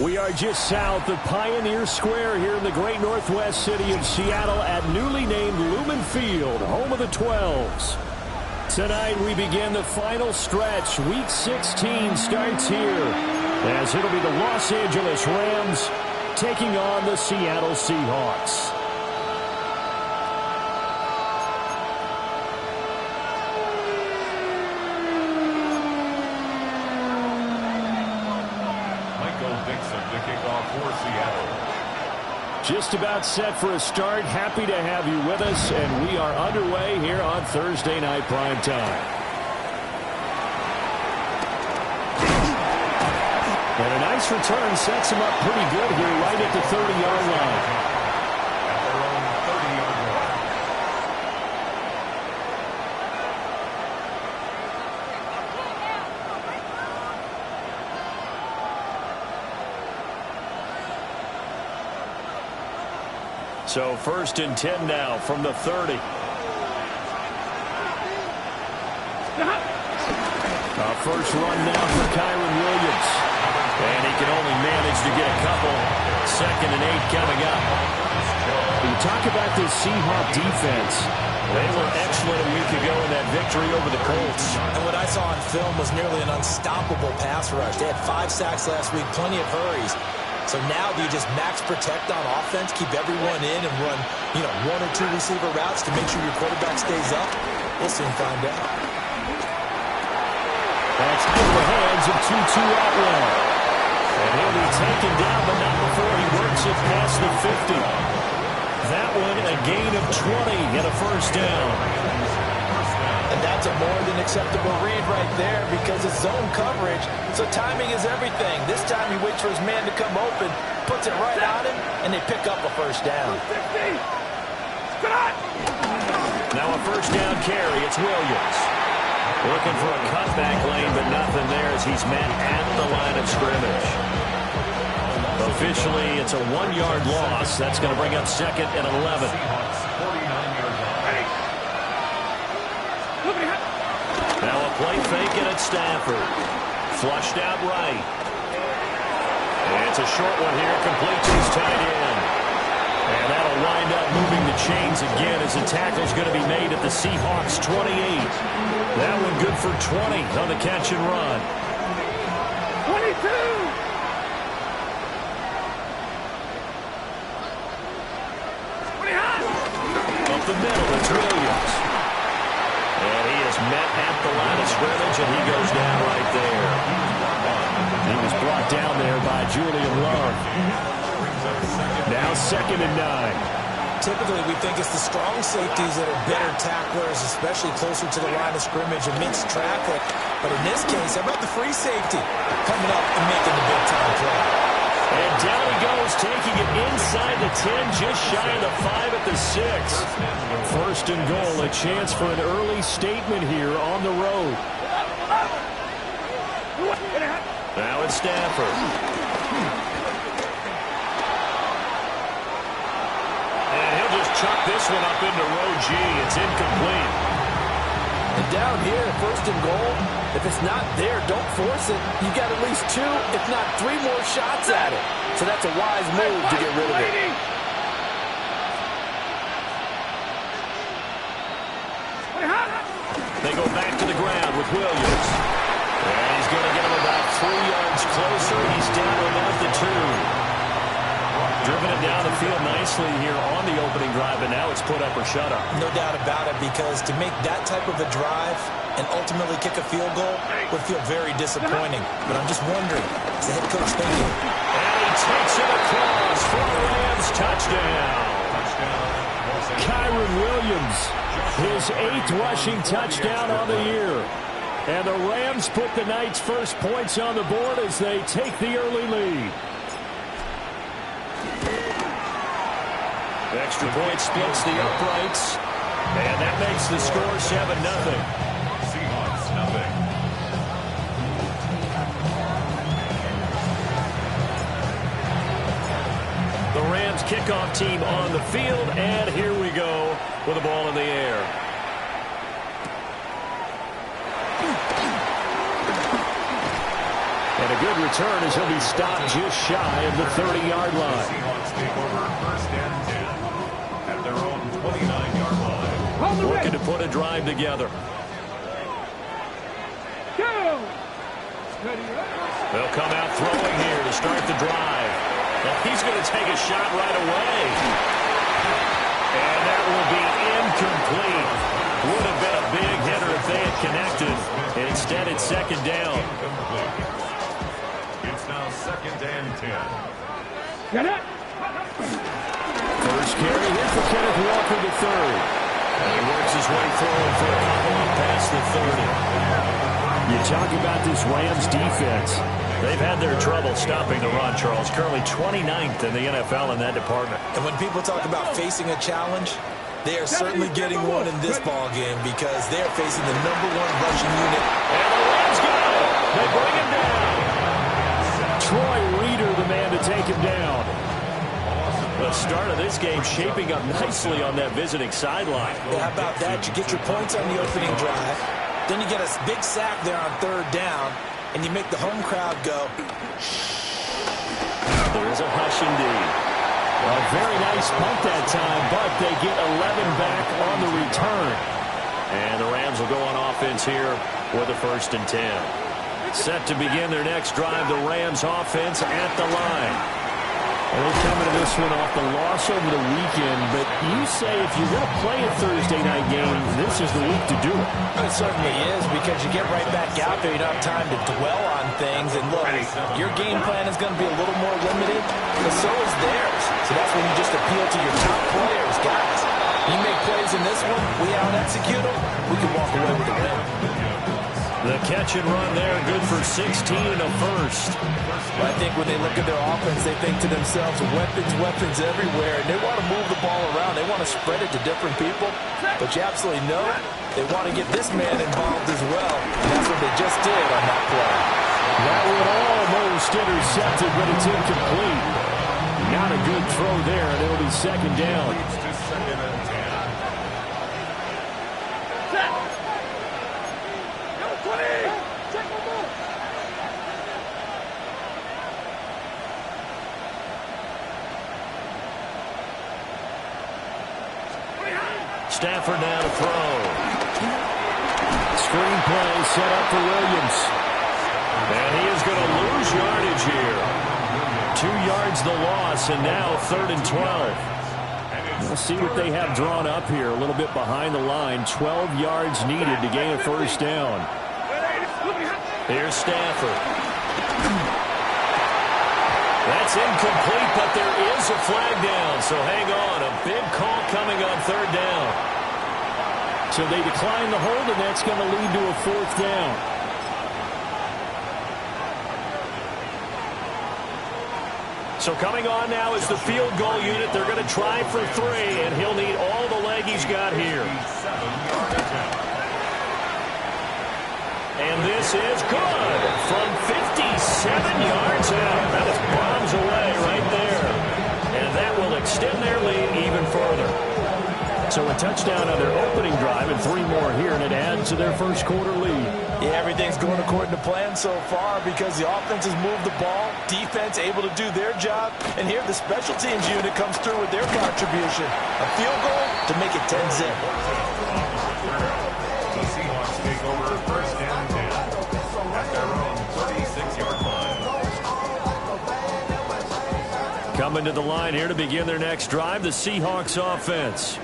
We are just south of Pioneer Square here in the great northwest city of Seattle at newly named Lumen Field, home of the 12s. Tonight we begin the final stretch. Week 16 starts here as it'll be the Los Angeles Rams taking on the Seattle Seahawks. Just about set for a start. Happy to have you with us, and we are underway here on Thursday Night Prime Time. And a nice return sets him up pretty good here right at the 30-yard line. So 1st and 10 now from the 30. First run now for Kyron Williams. And he can only manage to get a couple. 2nd and 8 coming up. When you talk about this Seahawk defense, they were excellent a week ago in that victory over the Colts. And what I saw on film was nearly an unstoppable pass rush. They had 5 sacks last week, plenty of hurries. So now do you just max protect on offense, keep everyone in and run, 1 or 2 receiver routes to make sure your quarterback stays up? We'll soon find out. That's in the hands of Tutu Atwell. And he'll be taken down, but not before he works it past the 50. That one a gain of 20 and a first down. And that's a more than acceptable read right there because it's zone coverage, so timing is everything. This time he waits for his man to come open, puts it right on him, and they pick up a first down. Now a first down carry. It's Williams. Looking for a cutback lane, but nothing there as he's met at the line of scrimmage. Officially, it's a 1-yard loss. That's going to bring up 2nd and 11. Now a play fake it at Stafford. Flushed out right. And it's a short one here, complete to his tight end. And that'll wind up moving the chains again as the tackle's going to be made at the Seahawks 28. That one good for 20 on the catch and run. 22! Up the middle, it's Williams. And he is met at the line of scrimmage, and he goes down right there. He was brought down there by Julian Love. Now 2nd and 9. Typically, we think it's the strong safeties that are better tacklers, especially closer to the line of scrimmage amidst traffic. But in this case, how about the free safety coming up and making the big-time play? And down he goes, taking it inside the 10, just shy of the 5 at the 6. 1st and goal, a chance for an early statement here on the road. Now it's Stafford. And he'll just chuck this one up into row G. It's incomplete. And down here, 1st and goal, if it's not there, don't force it. You got at least 2, if not 3 more shots at it. So that's a wise move to get rid of it. They go back to the ground with Williams. And he's going to get him about 3 yards closer. He's down to about the 2. Driven it down the field nicely here on the opening drive, but now it's put up or shut up. No doubt about it, because to make that type of a drive and ultimately kick a field goal would feel very disappointing. But I'm just wondering, is the head coach thinking? And he takes it across for the Rams touchdown. Kyron Williams, his 8th rushing touchdown on the year. And the Rams put the night's first points on the board as they take the early lead. Extra point splits the uprights, and that makes the score 7-0. Seahawks 0. The Rams kickoff team on the field, and here we go with the ball in the air. And a good return as he'll be stopped just shy of the 30-yard line. Seahawks take over first and 10 at their own 29-yard line. Looking to put a drive together. They'll come out throwing here to start the drive. And he's going to take a shot right away. And that will be incomplete. Would have been a big hitter if they had connected. And instead, it's second down. Incomplete. It's now second and 10. Get it! First carry here for Kenneth Walker, the third. And he works his way forward for a couple up past the 30. You talk about this Rams defense. They've had their trouble stopping the run, Charles. Currently 29th in the NFL in that department. And when people talk about facing a challenge, they are certainly getting one in this ball game because they're facing the #1 rushing unit. And the Rams got it. They bring him down. Troy Reeder, the man to take him down. The start of this game shaping up nicely on that visiting sideline. Yeah, how about that? You get your points on the opening drive. Then you get a big sack there on third down, and you make the home crowd go. There is a hush indeed. A very nice punt that time, but they get 11 back on the return. And the Rams will go on offense here with a 1st and 10. Set to begin their next drive, the Rams offense at the line. Well, they come into this one off the loss over the weekend, but you say if you're going to play a Thursday night game, this is the week to do it. It certainly is because you get right back out there. You don't have time to dwell on things. And look, your game plan is going to be a little more limited, but so is theirs. So that's when you just appeal to your top players. Guys, you make plays in this one, we out-execute them, we can walk away with a win. The catch and run there, good for 16 and a first. Well, I think when they look at their offense, they think to themselves, weapons everywhere, and they want to move the ball around. They want to spread it to different people, but you absolutely know they want to get this man involved as well, and that's what they just did on that play. That would almost intercepted, but it's incomplete. Not a good throw there, and it'll be second down. Leads to second and 10. Stafford now to throw. Screen play set up for Williams. And he is going to lose yardage here. 2 yards the loss, and now 3rd and 12. We'll see what they have drawn up here. A little bit behind the line. 12 yards needed to gain a first down. Here's Stafford. That's incomplete, but there is a flag down, so hang on. A big call coming on 3rd down. So they decline the hold, and that's going to lead to a 4th down. So coming on now is the field goal unit. They're going to try for 3, and he'll need all the leg he's got here. And this is good from 57 yards out. That is bombs away right there. And that will extend their lead even further. So a touchdown on their opening drive and 3 more here, and it adds to their first quarter lead. Yeah, everything's going according to plan so far because the offense has moved the ball, defense able to do their job, and here the special teams unit comes through with their contribution. A field goal to make it 10-zip. The Seahawks take over first and 10 at their own 36-yard line. Coming to the line here to begin their next drive, the Seahawks offense.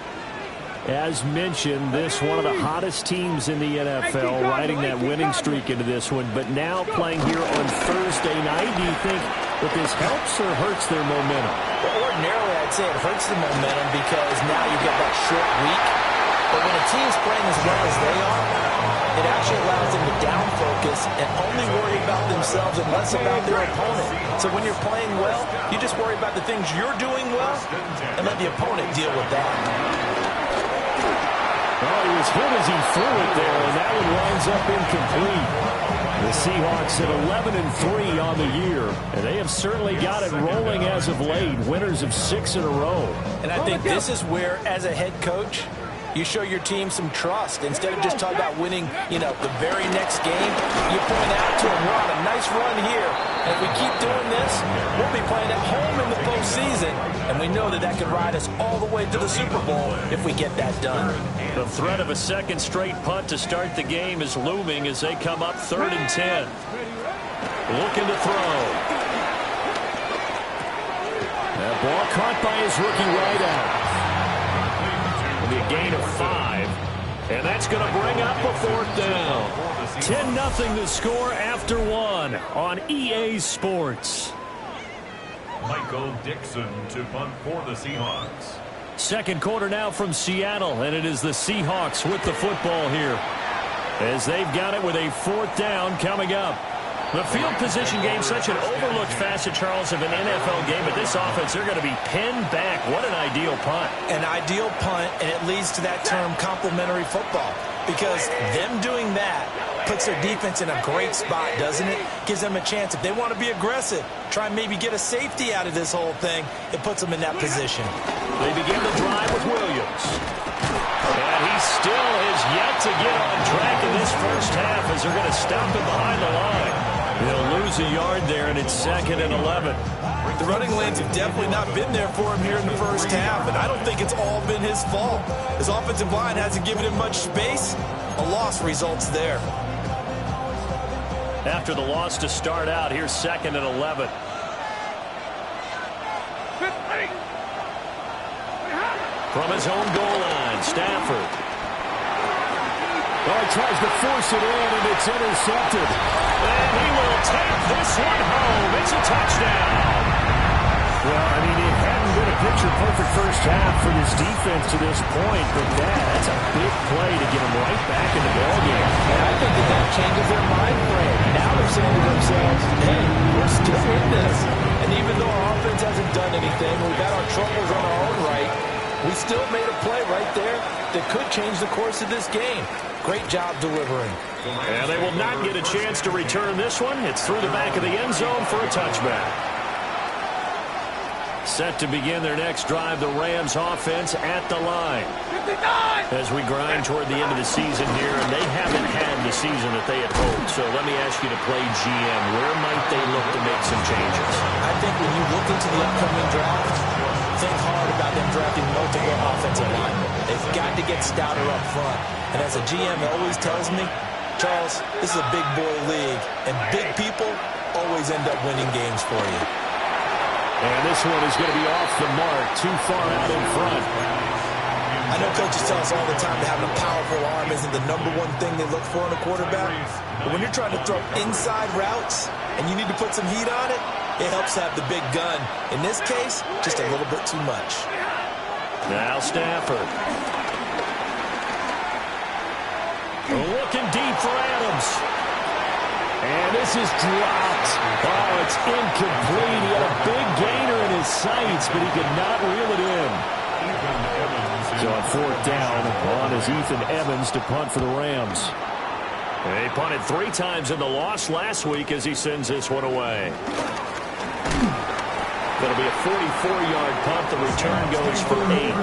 As mentioned, this one of the hottest teams in the NFL, riding that winning streak into this one, but now playing here on Thursday night. Do you think that this helps or hurts their momentum? Well, ordinarily, I'd say it hurts the momentum because now you've got that short week. But when a team's playing as well as they are, it actually allows them to down focus and only worry about themselves and less about their opponent. So when you're playing well, you just worry about the things you're doing well and let the opponent deal with that. Oh, he was hit as he threw it there, and that one winds up incomplete. The Seahawks at 11-3 on the year, and they have certainly got it rolling as of late, winners of 6 in a row. And I think this is where, as a head coach, You show your team some trust. Instead of just talking about winning, the very next game, you point out to them, we're on a nice run here. And if we keep doing this, we'll be playing at home in the postseason. And we know that could ride us all the way to the Super Bowl if we get that done. The threat of a second straight punt to start the game is looming as they come up 3rd and 10. Looking to throw. That ball caught by his rookie wideout. It'll be a gain of 5. And that's going to bring up a 4th down. 10-0 the score after 1 on EA Sports. Michael Dixon to punt for the Seahawks. Second quarter now from Seattle, and it is the Seahawks with the football here as they've got it with a 4th down coming up. The field position game, such an overlooked facet, Charles, of an NFL game, but this offense, they're going to be pinned back. What an ideal punt. An ideal punt, and it leads to that term complementary football, because them doing that puts their defense in a great spot, doesn't it? Gives them a chance. If they want to be aggressive, try and maybe get a safety out of this whole thing, it puts them in that position. They begin the drive with Williams. And he still is yet to get on track in this first half as they're going to stop him behind the line. They'll lose a yard there, and it's 2nd and 11. The running lanes have definitely not been there for him here in the first half, and I don't think it's all been his fault. His offensive line hasn't given him much space. A loss results there. After the loss to start out, here's 2nd and 11. From his own goal line, Stafford. Oh, he tries to force it in, and it's intercepted. And he will take this one home. It's a touchdown. Well, I mean, it hadn't been a picture-perfect first half for this defense to this point, but that's a big play to get them right back in the ballgame. And I think that changes their mind frame. Now they're saying to themselves, hey, we're still in this. And even though our offense hasn't done anything, we've got our troubles on our own right, we still made a play right there that could change the course of this game. Great job delivering. And they will not get a chance to return this one. It's through the back of the end zone for a touchback. Set to begin their next drive, the Rams offense at the line. As we grind toward the end of the season here, and they haven't had the season that they had hoped. So let me ask you to play GM. Where might they look to make some changes? I think when you look into the upcoming draft, think hard about them drafting multiple offensive linemen. They've got to get stouter up front. And as a GM always tells me, Charles, this is a big boy league, and big people always end up winning games for you. And this one is going to be off the mark, too far out in front. I know coaches tell us all the time that having a powerful arm isn't the #1 thing they look for in a quarterback. But when you're trying to throw inside routes and you need to put some heat on it, it helps to have the big gun. In this case, just a little bit too much. Now Stafford. Looking deep for Adams. And this is dropped. Oh, it's incomplete. He had a big gainer in his sights, but he could not reel it in. So on 4th down, on is Ethan Evans to punt for the Rams. They punted 3 times in the loss last week as he sends this one away. That'll be a 44-yard punt. The return goes for 8.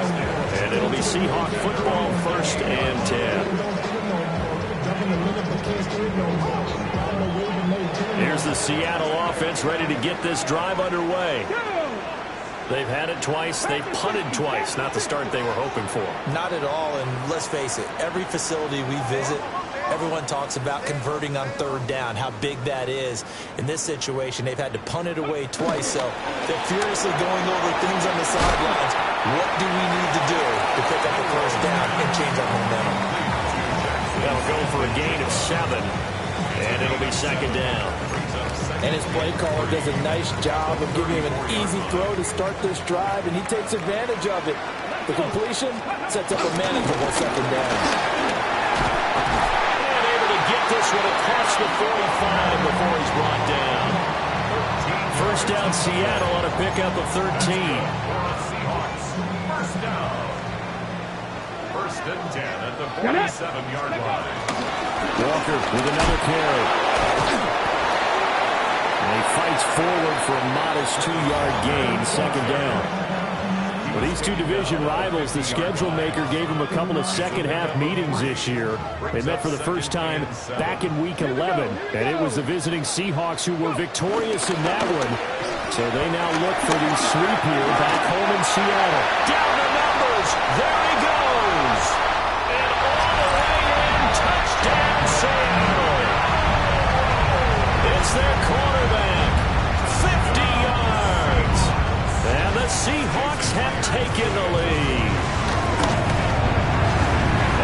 And it'll be Seahawk football, 1st and 10. Here's the Seattle offense ready to get this drive underway. They've had it twice. They've punted twice. Not the start they were hoping for. Not at all, and let's face it, every facility we visit, everyone talks about converting on 3rd down, how big that is. In this situation, they've had to punt it away twice, so they're furiously going over things on the sidelines. What do we need to do to pick up the 1st down and change our momentum? That'll go for a gain of 7, and it'll be 2nd down. And his play caller does a nice job of giving him an easy throw to start this drive, and he takes advantage of it. The completion sets up a manageable 2nd down. And able to get this one across the 45 before he's brought down. 1st down Seattle on a pickup of 13. First down. 1st and 10 at the 47-yard line. Walker with another carry. And he fights forward for a modest 2-yard gain, 2nd down. Well, these two division rivals, the schedule maker gave them a couple of second-half meetings this year. They met for the first time back in Week 11, and it was the visiting Seahawks who were victorious in that one. So they now look for the sweep here back home in Seattle. Down the numbers. There he goes. And all the way in. Touchdown, Seattle. It's their quarterback. 50 yards. And the Seahawks have taken the lead.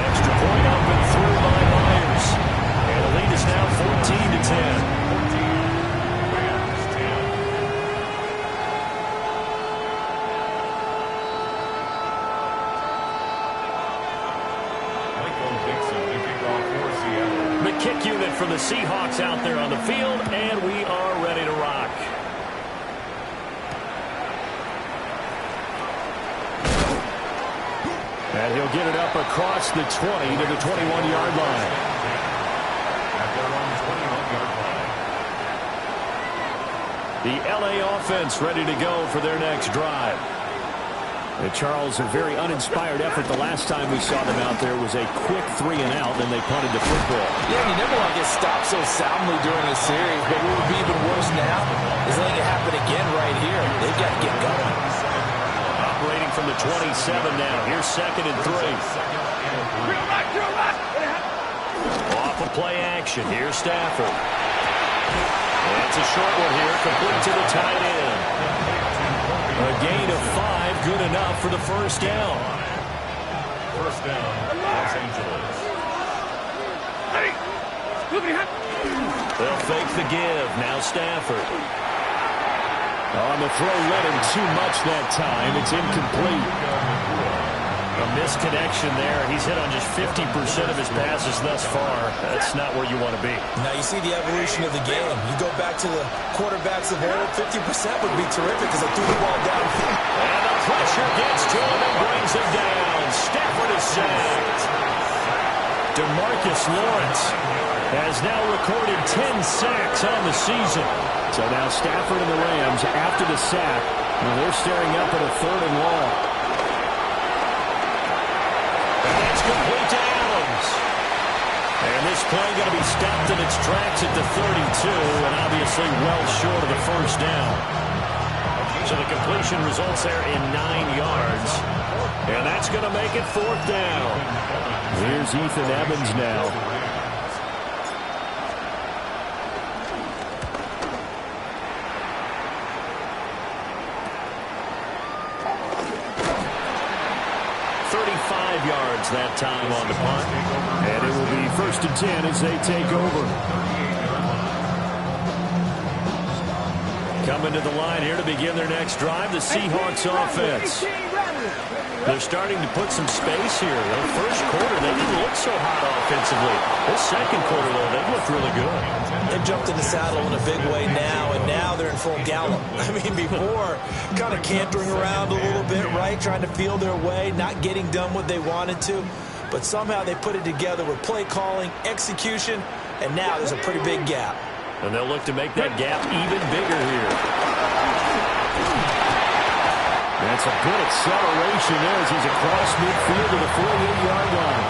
Extra point up and through by Myers. And the lead is now 14-10. The kick unit from the Seahawks out there on the field, and we are ready to rock. And he'll get it up across the 20 to the 21-yard line. At their own 21-yard line. The LA offense ready to go for their next drive. And Charles, a very uninspired effort the last time we saw them out there was a quick 3-and-out, then they punted the football. Yeah, you never want to get stopped so soundly during a series, but what would be even worse now is letting it happen again right here. They've got to get going. Operating from the 27 now. Here's 2nd and 3. Off of play action. Here's Stafford. That's a short one here, complete to the tight end. A gain of 5, good enough for the first down. First down, Los Angeles. They'll fake the give. Now Stafford. On the throw, led him too much that time. It's incomplete. A misconnection there. He's hit on just 50% of his passes thus far. That's not where you want to be. Now you see the evolution of the game. You go back to the quarterbacks of old, 50% would be terrific because they threw the ball downfield. And the pressure gets to him and brings him down. Stafford is sacked. DeMarcus Lawrence has now recorded 10 sacks on the season. So now Stafford and the Rams, after the sack, they're staring up at a 3rd and long. That's complete to Adams. And this play going to be stopped in its tracks at the 32, and obviously well short of the first down. So the completion results there in 9 yards. And that's going to make it 4th down. Here's Ethan Evans now. Yards that time on the punt. And it will be 1st and 10 as they take over. Coming to the line here to begin their next drive, the Seahawks offense. They're starting to put some space here. The first quarter, they didn't look so hot offensively. This second quarter, though, they looked really good. They've jumped in the saddle in a big way now, and now they're in full gallop. I mean, before, kind of cantering around a little bit, right, trying to feel their way, not getting done what they wanted to. But somehow they put it together with play calling, execution, and now there's a pretty big gap. And they'll look to make that gap even bigger here. That's a good acceleration there as he's across midfield to the 48-yard line.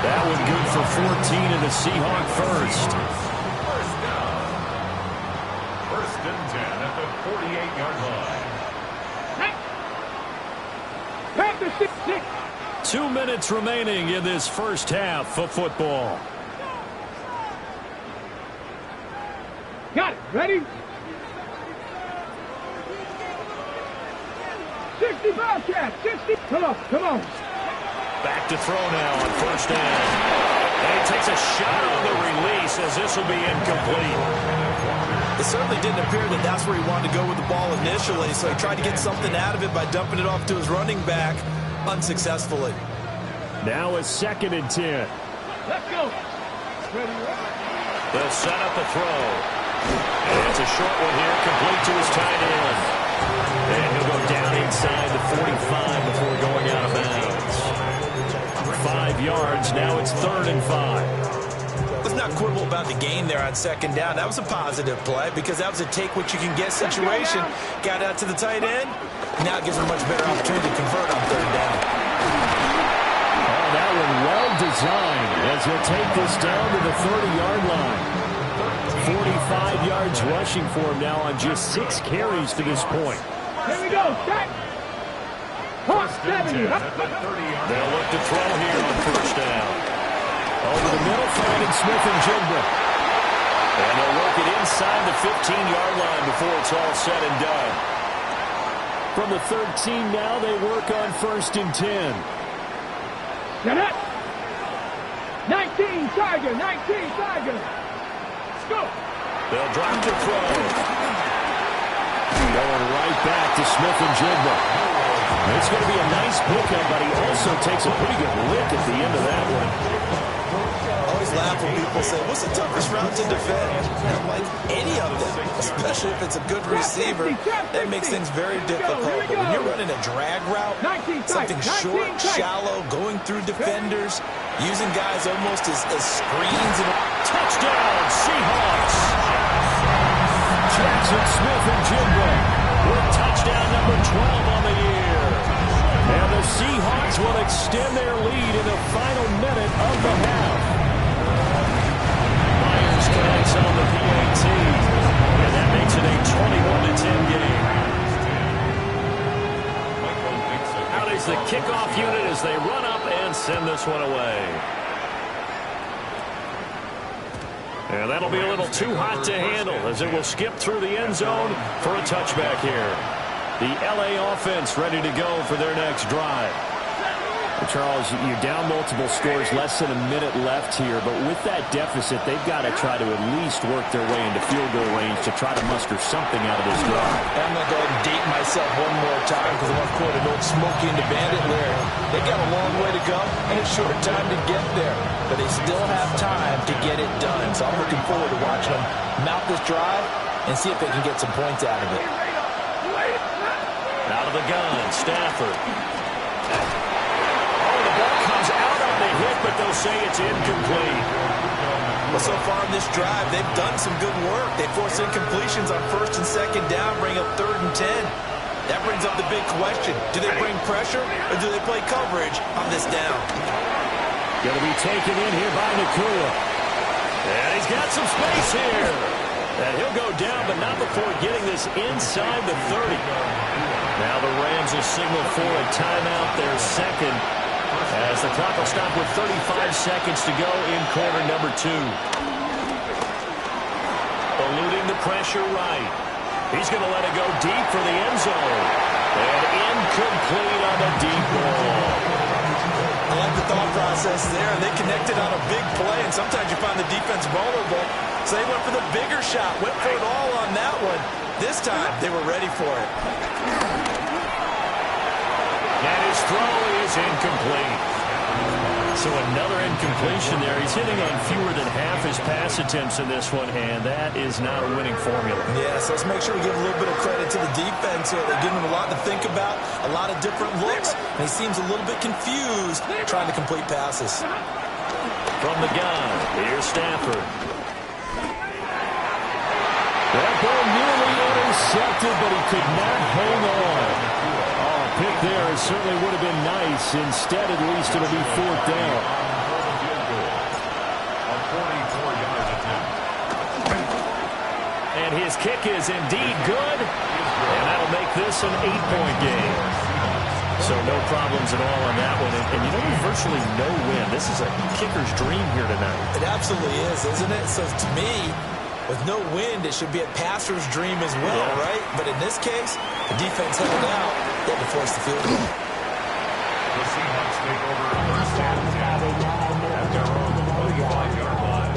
That one good for 14 in the Seahawk first. First and 10 at the 48-yard line. 2 minutes remaining in this first half of football. Got it. Ready? 65 cat. 60. Come on. Come on. Back to throw now on first down. And he takes a shot on the release as this will be incomplete. It certainly didn't appear that that's where he wanted to go with the ball initially, so he tried to get something out of it by dumping it off to his running back unsuccessfully. Now a 2nd and 10. Let's go. They'll set up a throw. And it's a short one here, complete to his tight end. And he'll go down inside the 45 before going out of bounds. 5 yards, now it's 3rd and 5. Let's not not quibble about the gain there on second down. That was a positive play because that was a take-what-you-can-get situation. Got out to the tight end. Now it gives him a much better opportunity to convert on third down. Oh, that one well designed as he'll take this down to the 30-yard line. 45 yards rushing for him now on just 6 carries to this point. Here we go. Set. Hot 70. They'll look to throw here on first down. Over the middle, finding Smith and Jigba. And they'll work it inside the 15-yard line before it's all said and done. From the 13 now, they work on first and 10. Set up. 19 Tiger. 19 Tiger. Let's go. They'll drop to throw. Going right back to Smith and Jigba. It's going to be a nice pickup, but he also takes a pretty good lick at the end of that one. I always laugh when people say, what's the toughest route to defend? I'm like, any of them, especially if it's a good receiver. That makes things very difficult. But when you're running a drag route, something short, shallow, going through defenders, using guys almost as screens. And Touchdown, Seahawks! Jackson Smith and Jigba with touchdown number 12 on the year. And the Seahawks will extend their lead in the final minute of the half. Myers connects on the PAT. And that makes it a 21-10 game. Out is the kickoff unit as they run up and send this one away. And that'll be a little too hot to handle as it will skip through the end zone for a touchback here. The LA offense ready to go for their next drive. Charles, you're down multiple scores, less than a minute left here, but with that deficit, they've got to try to at least work their way into field goal range to try to muster something out of this drive. I'm going to go ahead and date myself one more time because I want to quote an old Smokey and the Bandit lyric. They got a long way to go and a short time to get there, but they still have time to get it done. So I'm looking forward to watching them mount this drive and see if they can get some points out of it. Out of the gun, Stafford. Ball comes out on the hit, but they'll say it's incomplete. Well, so far in this drive, they've done some good work. They force incompletions on first and second down, bring up third and 10. That brings up the big question. Do they bring pressure, or do they play coverage on this down? Going to be taken in here by Nakua. And he's got some space here. And he'll go down, but not before getting this inside the 30. Now the Rams will signal for a timeout, their second, as the clock will stop with 35 seconds to go in quarter number 2. Eluding the pressure right. He's going to let it go deep for the end zone. And incomplete on the deep ball. I like the thought process there. They connected on a big play, and sometimes you find the defense vulnerable. So they went for the bigger shot, went for it all on that one. This time, they were ready for it. And his throw is incomplete. So another incompletion there. He's hitting on fewer than half his pass attempts in this one, and that is not a winning formula. Yeah, so let's make sure we give a little bit of credit to the defense here. They're giving him a lot to think about, a lot of different looks, and he seems a little bit confused trying to complete passes. From the gun, here's Stafford. That ball nearly intercepted, but he could not hang on. Pick there certainly would have been nice. Instead, at least, it'll be fourth down. And his kick is indeed good. And that'll make this an 8-point game. So no problems at all on that one. And you know, there's virtually no win. This is a kicker's dream here tonight. It absolutely is, isn't it? So to me, with no wind, it should be a passer's dream as well, right? But in this case, the defense held out. They had to force the field goal. The Seahawks take over first and 10 at their own 25-yard line.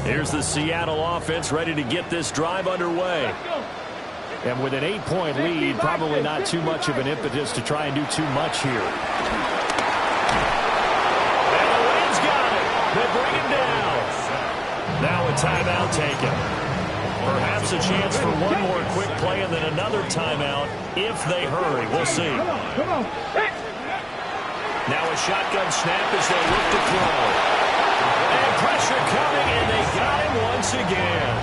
Here's the Seattle offense ready to get this drive underway. And with an 8-point lead, probably not too much of an impetus to try and do too much here. And the Rams got it. They bring him down. timeout taken. Perhaps a chance for one more quick play and then another timeout if they hurry. We'll see. Now a shotgun snap as they look to throw. And pressure coming, and they got him once again.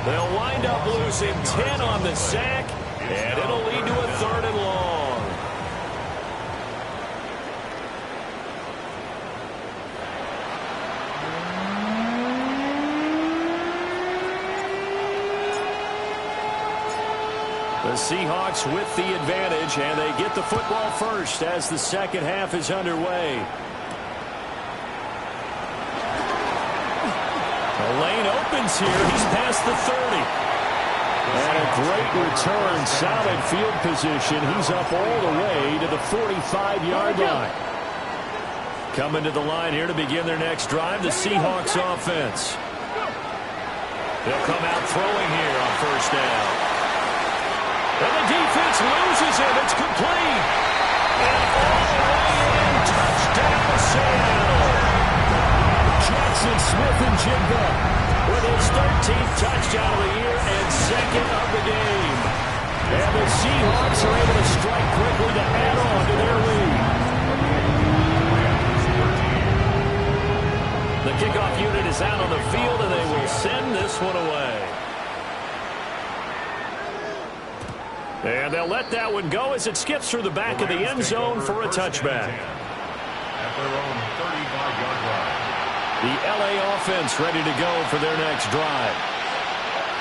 They'll wind up losing 10 on the sack, and it'll lead to a 3rd and long. The Seahawks with the advantage, and they get the football first as the second half is underway. The lane opens here. He's past the 30. And a great return, solid field position. He's up all the way to the 45-yard line. Coming to the line here to begin their next drive, the Seahawks offense. They'll come out throwing here on first down. And the defense loses him. It's complete. And all the way in. Touchdown, Seattle. Jackson Smith-Njigba with his 13th touchdown of the year and 2nd of the game. And the Seahawks are able to strike quickly to add on to their lead. The kickoff unit is out on the field, and they will send this one away. And they'll let that one go as it skips through the back of the end zone for a touchback. At their own 35-yard line. The L.A. offense ready to go for their next drive.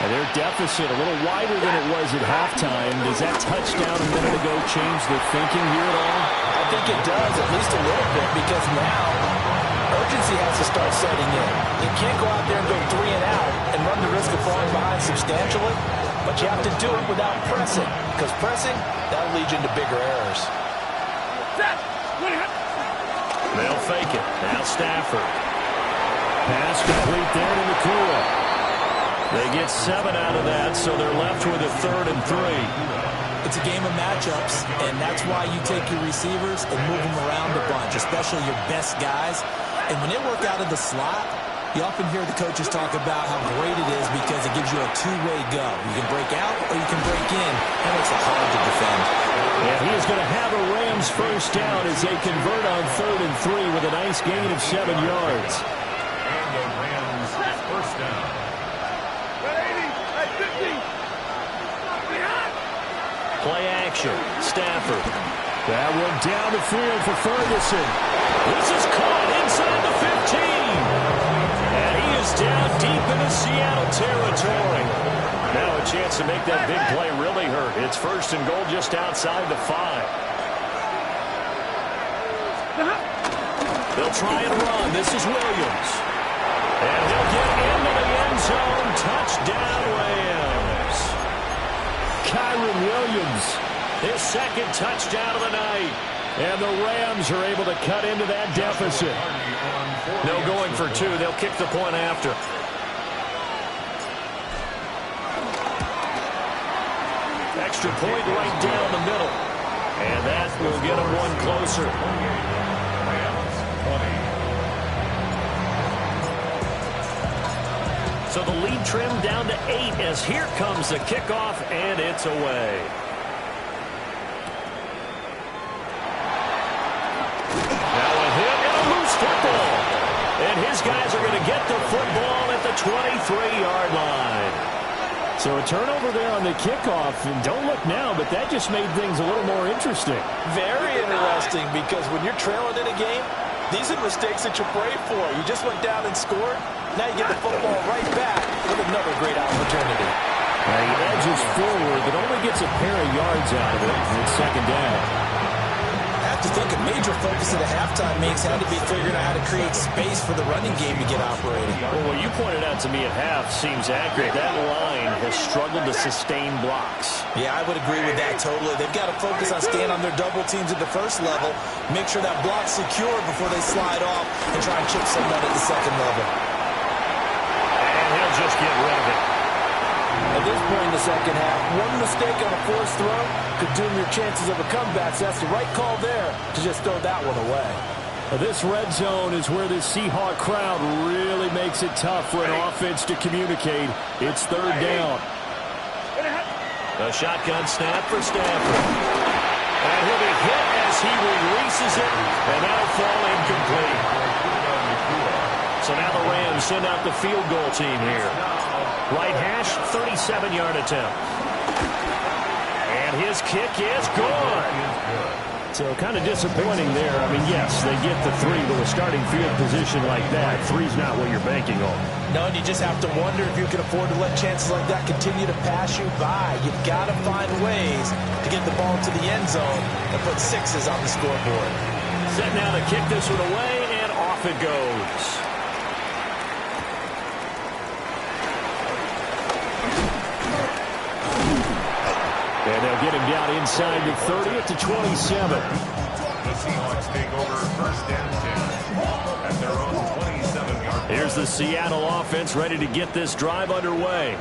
And their deficit a little wider than it was at halftime. Does that touchdown a minute ago change the thinking here at all? I think it does, at least a little bit, because now urgency has to start setting in. You can't go out there and go 3 and out and run the risk of falling behind substantially. But you have to do it without pressing, because pressing, that'll lead you into bigger errors. They'll fake it. Now Stafford. Pass complete there to Nakua. They get 7 out of that, so they're left with a 3rd and 3. It's a game of matchups, and that's why you take your receivers and move them around a bunch, especially your best guys. And when they work out of the slot, you often hear the coaches talk about how great it is because it gives you a two-way go. You can break out or you can break in. That makes it hard to defend. And he is going to have a Rams first down as they convert on 3rd and 3 with a nice gain of 7 yards. And the Rams first down. Play action. Stafford. That one down the field for Ferguson. This is caught inside the 15. And he is down deep into Seattle territory. Now a chance to make that big play really hurt. It's 1st and goal just outside the 5. They'll try and run. This is Williams. And he'll get into the end zone. Touchdown, Rams. Kyron Williams, his 2nd touchdown of the night. And the Rams are able to cut into that deficit. No going for 2. They'll kick the point after. Extra point right down the middle. And that will get them one closer. So the lead trimmed down to 8 as here comes the kickoff, and it's away. Football. And his guys are going to get the football at the 23-yard line. So a turnover there on the kickoff. And don't look now, but that just made things a little more interesting. Very interesting, because when you're trailing in a game, these are mistakes that you pray for. You just went down and scored. Now you get the football right back with another great opportunity. He edges forward, but only gets a pair of yards out of it. And it's 2nd down. I think a major focus at the halftime means had to be figuring out how to create space for the running game to get operating. Well, what you pointed out to me at half seems accurate. That line has struggled to sustain blocks. Yeah, I would agree with that totally. They've got to focus on staying on their double teams at the first level, make sure that block's secure before they slide off and try and chip someone at the 2nd level. And he'll just get rid of it. At this point in the second half, one mistake on a forced throw could doom your chances of a comeback. So that's the right call there to just throw that one away. This red zone is where this Seahawk crowd really makes it tough for an offense to communicate. It's third down. A shotgun snap for Stafford. And he'll be hit as he releases it, and that'll fall incomplete. So now the Rams send out the field goal team here. Right hash, 37-yard attempt. And his kick is good. So kind of disappointing there. I mean, yes, they get the 3, but with starting field position like that, 3's not what you're banking on. No, and you just have to wonder if you can afford to let chances like that continue to pass you by. You've got to find ways to get the ball to the end zone and put 6s on the scoreboard. Set now to kick this one away, and off it goes. And they'll get him down inside the 30 at the 27. The Seahawks take over first and 10 at their own 27-yard. Here's the Seattle offense ready to get this drive underway.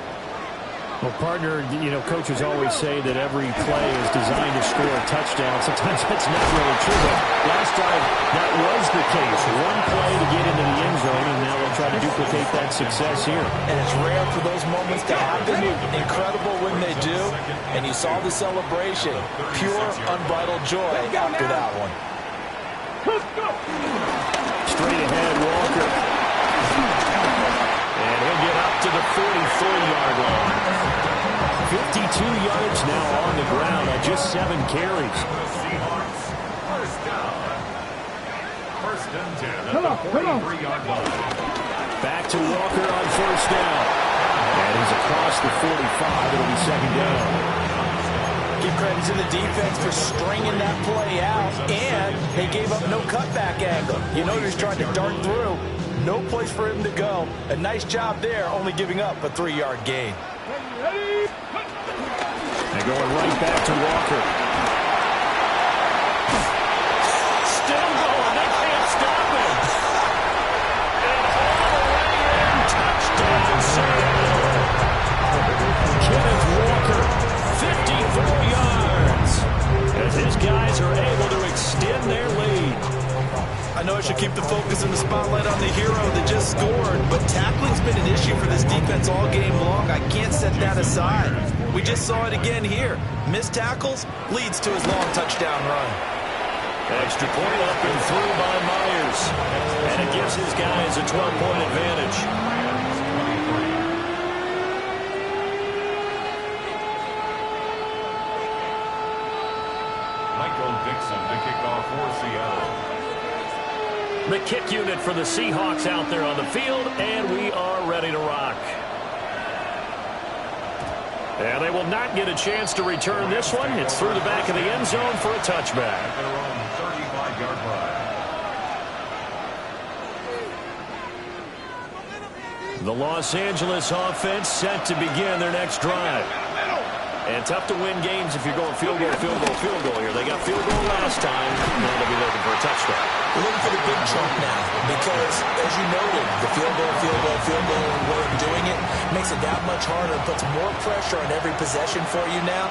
Well, partner, you know, coaches always say that every play is designed to score a touchdown. Sometimes that's not really true, but last time that was the case. One play to get into the end zone, and now they'll try to duplicate that success here. And it's rare for those moments to happen. Incredible when they do. And you saw the celebration. Pure, unbridled joy after that one. Straight ahead, Walker. And he'll get up to the 43-yard line. 52 yards now on the ground on just 7 carries. Seahawks first down. First and 10 at the 43-yard line. Back to Walker on first down. And he's across the 45. It'll be second down. Give credit to the defense for stringing that play out, and they gave up no cutback angle. You know he was trying to dart through. No place for him to go. A nice job there, only giving up a 3-yard gain. They're going right back to Walker. Still going. They can't stop him. And all the way in. Touchdown, Seattle. Kenneth Walker, 54 yards. As his guys are able to extend their lead. I know I should keep the focus and the spotlight on the hero that just scored, but tackling's been an issue for this defense all game long. I can't set that aside. We just saw it again here. Missed tackles leads to his long touchdown run. Extra point up and through by Myers. And it gives his guys a 12-point advantage. Michael Dixon to kick off for Seattle. The kick unit for the Seahawks out there on the field, and we are ready to rock. And they will not get a chance to return this one. It's through the back of the end zone for a touchback. At their own 35-yard line. The Los Angeles offense set to begin their next drive. And tough to win games if you're going field goal, field goal, field goal here. They got field goal last time. Now they'll be looking for a touchdown. We're looking for the big chunk now because, as you noted, the field goal, and way of doing it makes it that much harder and puts more pressure on every possession for you now.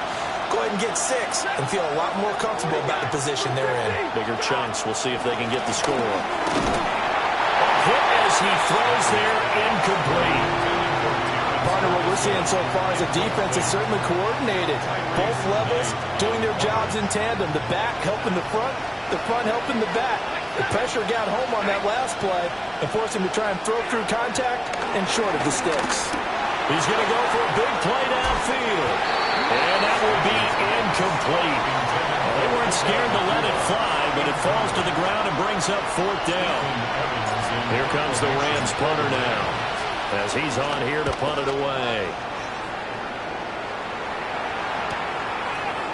Go ahead and get 6 and feel a lot more comfortable about the position they're in. Bigger chunks. We'll see if they can get the score. Hit as he throws there, incomplete. Partner, what we're seeing so far is a defense is certainly coordinated. Both levels doing their jobs in tandem. The back helping the front helping the back. The pressure got home on that last play and forced him to try and throw through contact and short of the sticks. He's going to go for a big play downfield. And that will be incomplete. They weren't scared to let it fly, but it falls to the ground and brings up fourth down. Here comes the Rams punter now, as he's on here to punt it away.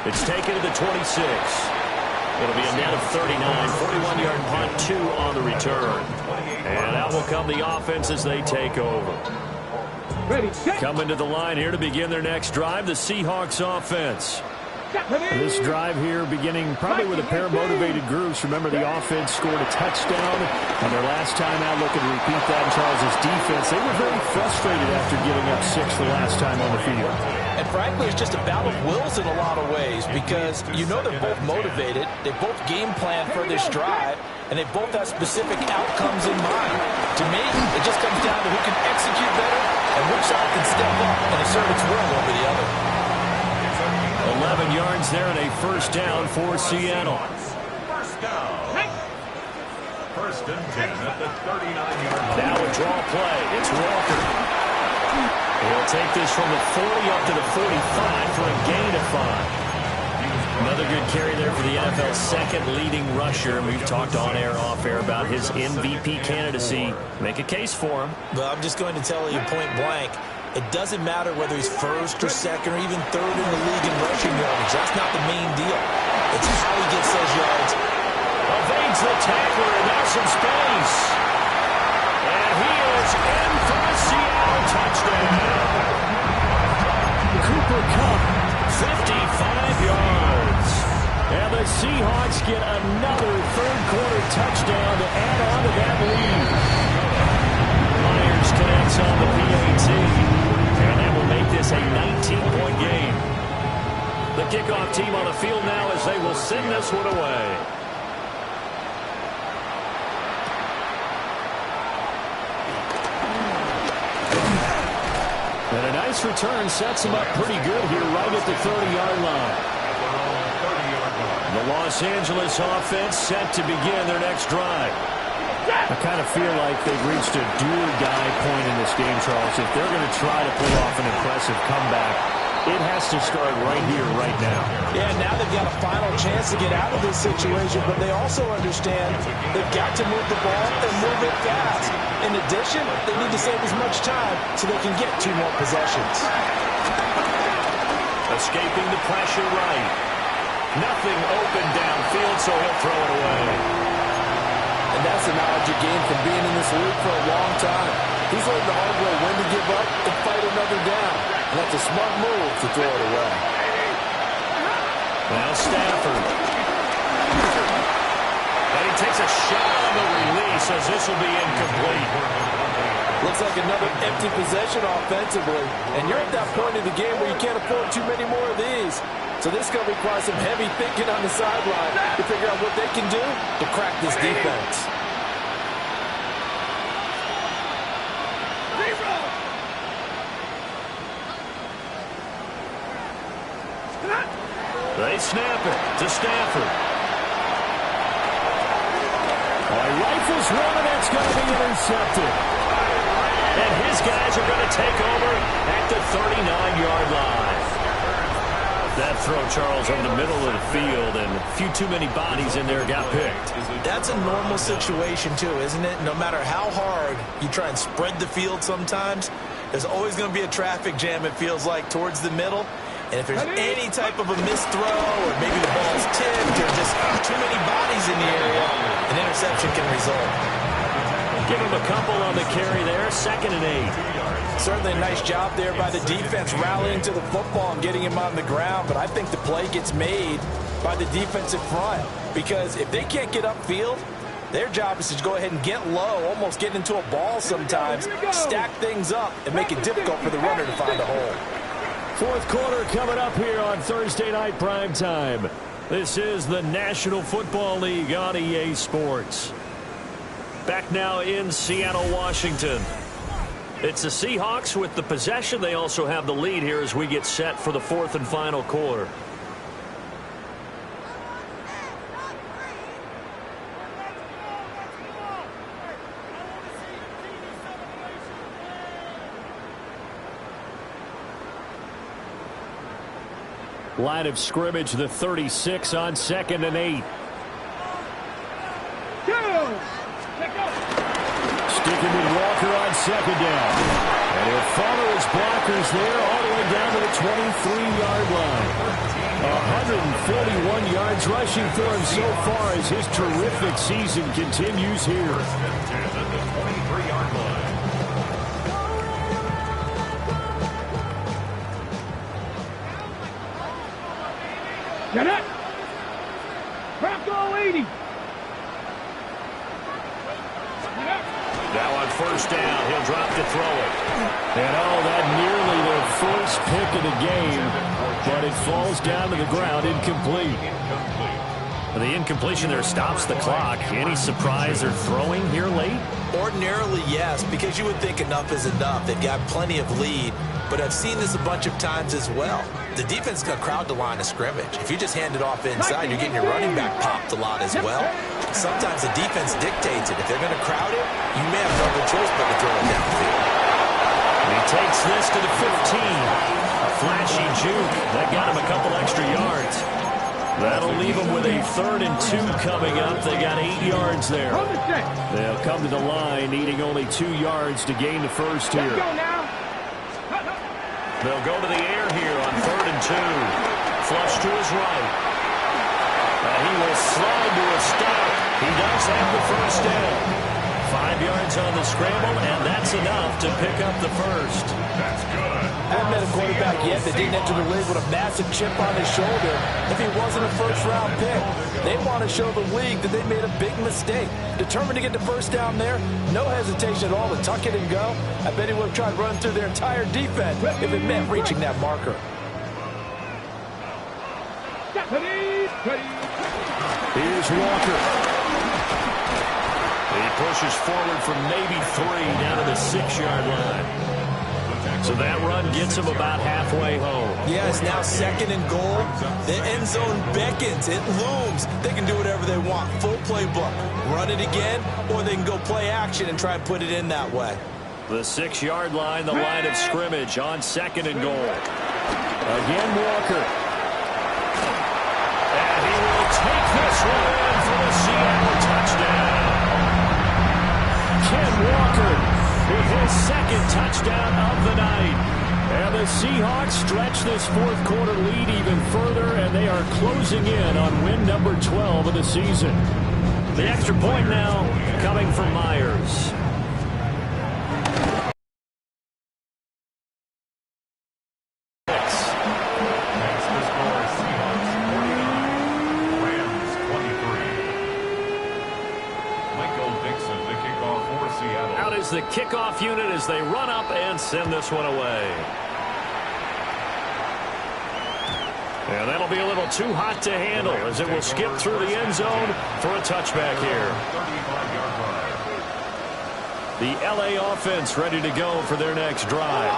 It's taken to the 26. It'll be a net of 39, 41-yard punt, 2 on the return. And out will come the offense as they take over. Ready, Coming to the line here to begin their next drive, the Seahawks offense. This drive here beginning probably with a pair of motivated groups. Remember, the offense scored a touchdown on their last time out. Looking to repeat that in Charles' defense. They were very frustrated after giving up 6 the last time on the field. And frankly, it's just a battle of wills in a lot of ways because you know they're both motivated. They both game plan for this drive, and they both have specific outcomes in mind. To me, it just comes down to who can execute better and which side can step up and assert its will over the other. 11 yards there and a first down for Seattle. First down. First and 10 at the 39-yard line. Now a draw play. It's Walker. He'll take this from the 40 up to the 45 for a gain of 5. Another good carry there for the NFL's second leading rusher. And we've talked on air, off air about his MVP candidacy. Make a case for him. But I'm just going to tell you point blank, it doesn't matter whether he's first or second or even third in the league in rushing yardage. That's not the main deal. It's how he gets those yards. Evades the tackler, and now some space. And he is in for a Seattle touchdown. Cooper Kupp, 55 yards. and the Seahawks get another third-quarter touchdown to add on to that lead. Myers connects on the PAT, and that will make this a 19-point game. The kickoff team on the field now as they will send this one away. And a nice return sets them up pretty good here right at the 30-yard line. The Los Angeles offense set to begin their next drive. I kind of feel like they've reached a do-or-die point in this game, Charles. If they're going to try to pull off an impressive comeback, it has to start right here, right now. Yeah, now they've got a final chance to get out of this situation, but they also understand they've got to move the ball and move it fast. In addition, they need to save as much time so they can get 2 more possessions. Escaping the pressure right. Nothing open downfield, so he'll throw it away. And that's the knowledge you gain from being in this league for a long time. He's learned the hard way when to give up and fight another down. And that's a smart move to throw it away. Now Stafford. And he takes a shot on the release as this will be incomplete. Looks like another empty possession offensively. And you're at that point in the game where you can't afford too many more of these. So this is going to require some heavy thinking on the sideline to figure out what they can do to crack this defense. They snap it to Stafford. Rifles one, and that's going to be intercepted. And his guys are going to take over at the 39-yard line. That throw, Charles, over the middle of the field, and a few too many bodies in there got picked. That's a normal situation, too, isn't it? No matter how hard you try and spread the field sometimes, there's always going to be a traffic jam, it feels like, towards the middle. And if there's any type of a missed throw or maybe the ball's tipped or just too many bodies in the area, an interception can result. Give him a couple on the carry there, 2nd and 8. Certainly a nice job there by the defense rallying to the football and getting him on the ground, but I think the play gets made by the defensive front because if they can't get upfield, their job is to go ahead and get low, almost get into a ball sometimes, stack things up, and make it difficult for the runner to find a hole. Fourth quarter coming up here on Thursday Night Primetime. This is the National Football League on EA Sports. Back now in Seattle, Washington. It's the Seahawks with the possession. They also have the lead here as we get set for the 4th and final quarter. Line of scrimmage, the 36 on 2nd and 8. Sticking with Walker on 2nd down. And he'll follow his blockers there all the way down to the 23-yard line. 141 yards rushing for him so far as his terrific season continues here. Get it. Bronco 80. Now on first down, he'll drop to throw it. And that nearly their first pick of the game, but it falls down to the ground, incomplete. The incompletion there stops the clock. Any surprise they're throwing here late? Ordinarily, yes, because you would think enough is enough. They've got plenty of lead, but I've seen this a bunch of times as well. The defense is going to crowd the line of scrimmage. If you just hand it off inside, you're getting your running back popped a lot as well. Sometimes the defense dictates it. If they're going to crowd it, you may have no other choice but to throw it downfield. He takes this to the 15. A flashy juke. That got him a couple extra yards. That'll leave them with a 3rd and 2 coming up. They got 8 yards there. They'll come to the line needing only 2 yards to gain the first here. They'll go to the air here on 3rd and 2. Flush to his right. And he will slide to a stop. He does have the first down. 5 yards on the scramble, and that's enough to pick up the first. That's good. I haven't met a quarterback yet that didn't enter the league with a massive chip on his shoulder if he wasn't a first-round pick. They want to show the league that they made a big mistake. Determined to get the first down there, no hesitation at all to tuck it and go. I bet he would have tried running through their entire defense if it meant reaching that marker. Here's Walker. He pushes forward from maybe 3 down to the 6-yard line. So that run gets him about halfway home. Yeah, it's now 2nd and goal. The end zone beckons. It looms. They can do whatever they want. Full playbook. Run it again, or they can go play action and try and put it in that way. The 6-yard line, the line of scrimmage on 2nd and goal. Again, Walker. And he will take this one in for the Seattle touchdown. Ken Walker with his 2nd touchdown of the night. And the Seahawks stretch this 4th quarter lead even further, and they are closing in on win number 12 of the season. The extra point now coming from Myers. The kickoff unit as they run up and send this one away. And that'll be a little too hot to handle as it will skip through the end zone for a touchback here. The LA offense ready to go for their next drive.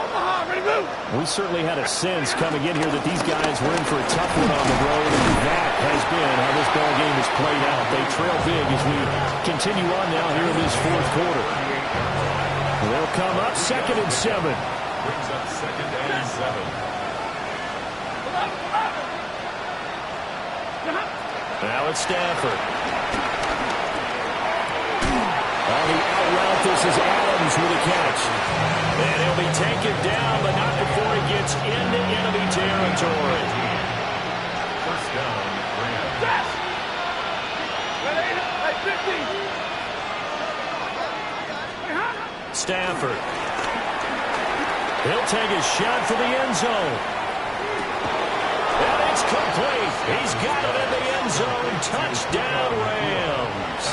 We certainly had a sense coming in here that these guys were in for a tough one on the road, and that has been how this ball game has played out. They trail big as we continue on now here in this 4th quarter. They'll come up 2nd and 7. Brings up 2nd and 7. Now it's Stafford. On the out route, this is Adams with a catch. And he'll be taken down, but not before he gets into enemy territory. First down, Rams. Stafford. He'll take a shot for the end zone. And it's complete. He's got it in the end zone. Touchdown, Rams.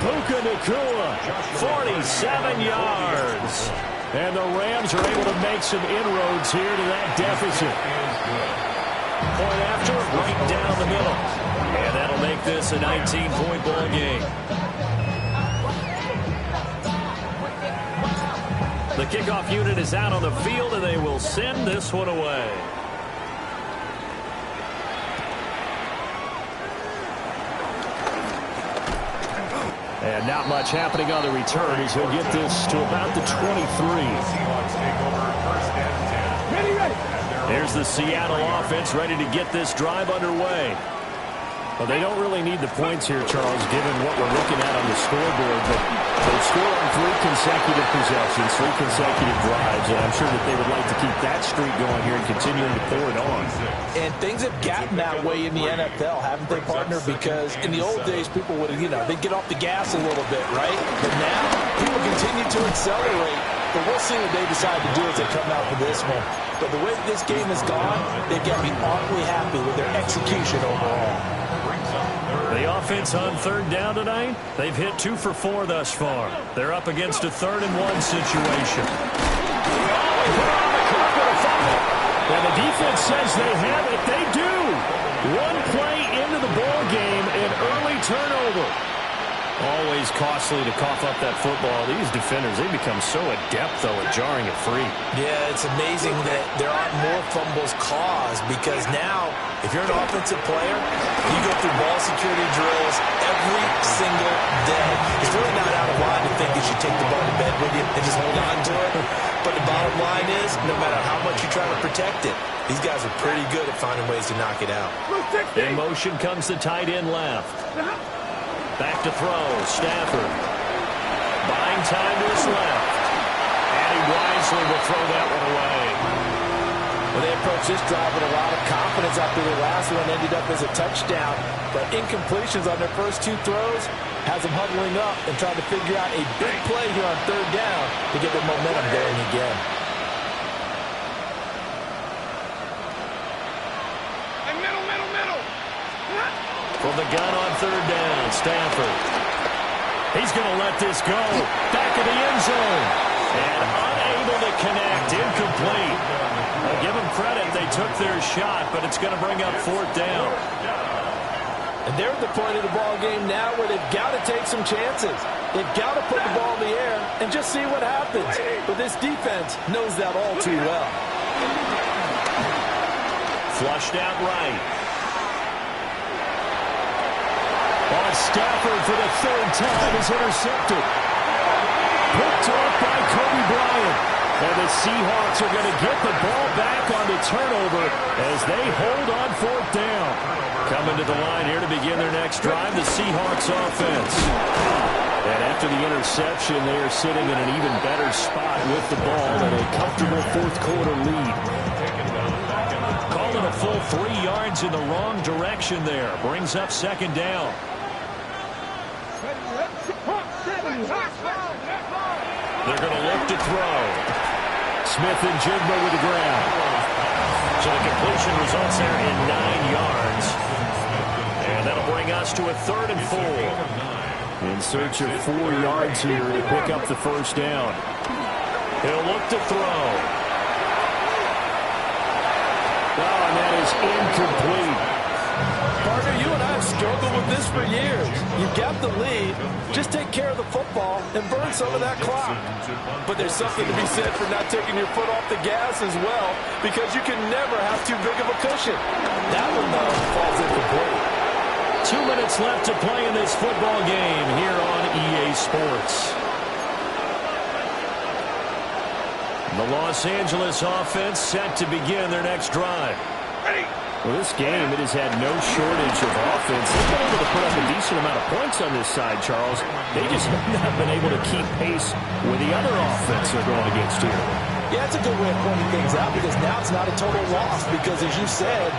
Puka Nacua, 47 yards. and the Rams are able to make some inroads here to that deficit. Point after, right down the middle. And that'll make this a 19-point ball game. The kickoff unit is out on the field, and they will send this one away. And not much happening on the return as he'll get this to about the 23. Seahawks take over first and 10. Here's the Seattle offense ready to get this drive underway. Well, they don't really need the points here, Charles, given what we're looking at on the scoreboard. But they've scored on 3 consecutive possessions, 3 consecutive drives, and I'm sure that they would like to keep that streak going here and continuing to pour it on. And things have gotten that way in the NFL, haven't they, partner? Because in the old days, people would, they'd get off the gas a little bit, right? But now, people continue to accelerate. but we'll see what they decide to do as they come out for this one. But the way this game has gone, they've got me awfully happy with their execution overall. The offense on third down tonight, they've hit 2 for 4 thus far. They're up against a 3rd and 1 situation. And the defense says they have it. They do. One play into the ball game, an early turnover. Always costly to cough up that football. These defenders, they become so adept, though, at jarring it free. Yeah, it's amazing that there aren't more fumbles caused because now, if you're an offensive player, you go through ball security drills every single day. It's really not out of line to think you should take the ball to bed with you and just hold on to it. But the bottom line is, no matter how much you try to protect it, these guys are pretty good at finding ways to knock it out. In motion comes the tight end left. Back to throw, Stafford. Buying time to his left. And he wisely will throw that one away. Well, they approached this drive with a lot of confidence after the last one ended up as a touchdown. But incompletions on their first 2 throws has them huddling up and trying to figure out a big play here on third down to get their momentum going again. From the gun on third down, Stafford. He's going to let this go. Back in the end zone. And unable to connect. Incomplete. I'll give them credit. They took their shot, but it's going to bring up 4th down. And they're at the point of the ball game now where they've got to take some chances. They've got to put the ball in the air and just see what happens. But this defense knows that all too well. Flushed out right. Stafford for the 3rd time is intercepted. Picked off by Kobe Bryant. And the Seahawks are going to get the ball back on the turnover as they hold on 4th down. Coming to the line here to begin their next drive, the Seahawks offense. And after the interception, they are sitting in an even better spot with the ball and a comfortable 4th quarter lead. Call it a full 3 yards in the wrong direction there. Brings up 2nd down. They're going to look to throw. Smith and Jigba with the ground. So the completion results there in 9 yards. And that'll bring us to a 3rd and 4. In search of 4 yards here to pick up the 1st down. He'll look to throw. Oh, and that is incomplete. Partner, you and I have struggled with this for years. You've got the lead. Just take care of the football and burn some of that clock. But there's something to be said for not taking your foot off the gas as well, because you can never have too big of a cushion. That one, though, falls incomplete. 2 minutes left to play in this football game here on EA Sports. The Los Angeles offense set to begin their next drive. Well, this game, it has had no shortage of offense. They've been able to put up a decent amount of points on this side, Charles. They just have not been able to keep pace with the other offense they're going against here. Yeah, it's a good way of pointing things out because now it's not a total loss because, as you said,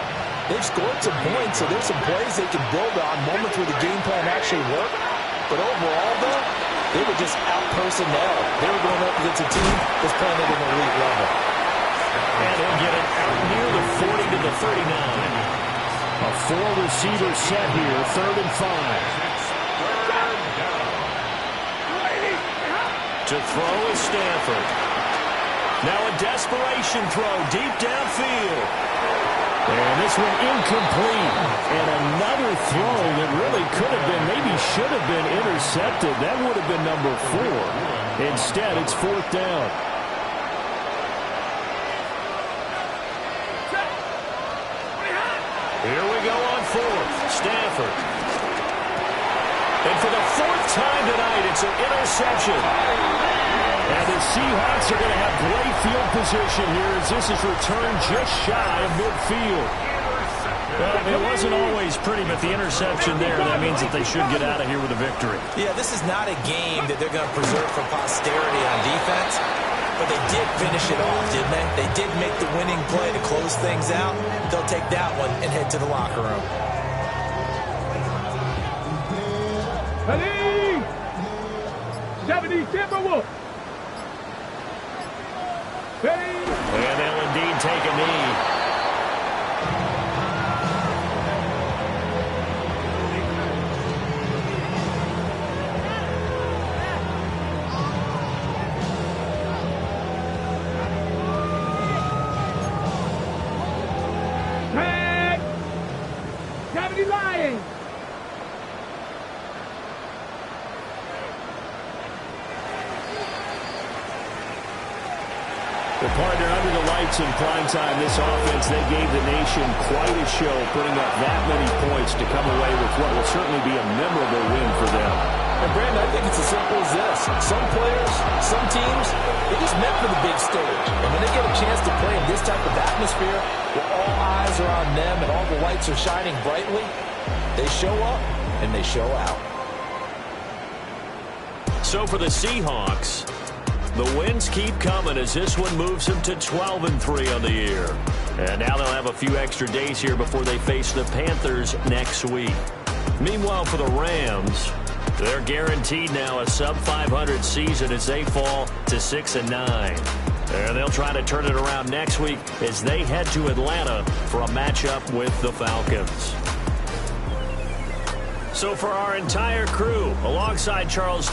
they've scored some points, so there's some plays they can build on, moments where the game plan actually worked. But overall, though, they were just out-personnel. They were going up against a team that's playing at an elite level. And he'll get it out near the 40 to the 39. A 4-receiver set here, 3rd and 5. To throw is Stafford. Now a desperation throw deep downfield. And this one incomplete. And another throw that really could have been, maybe should have been intercepted. That would have been number 4. Instead, it's 4th down. Here we go on 4th. Stafford. And for the 4th time tonight, it's an interception. And the Seahawks are going to have great field position here as this is returned just shy of midfield. Well, it wasn't always pretty, but the interception there, that means that they should get out of here with a victory. Yeah, this is not a game that they're going to preserve for posterity on defense. But they did finish it off, didn't they? They did make the winning play to close things out. They'll take that one and head to the locker room. Ready? 70 Timberwolves. And they'll indeed take a knee. Well, partner, under the lights in prime time, this offense, they gave the nation quite a show, putting up that many points to come away with what will certainly be a memorable win for them. And, Brandon, I think it's as simple as this. Some players, some teams, they just meant for the big stage. And when they get a chance to play in this type of atmosphere, where all eyes are on them and all the lights are shining brightly, they show up and they show out. So for the Seahawks, the wins keep coming as this one moves them to 12-3 on the year. And now they'll have a few extra days here before they face the Panthers next week. Meanwhile, for the Rams, they're guaranteed now a sub-500 season as they fall to 6-9. And they'll try to turn it around next week as they head to Atlanta for a matchup with the Falcons. So for our entire crew, alongside Charles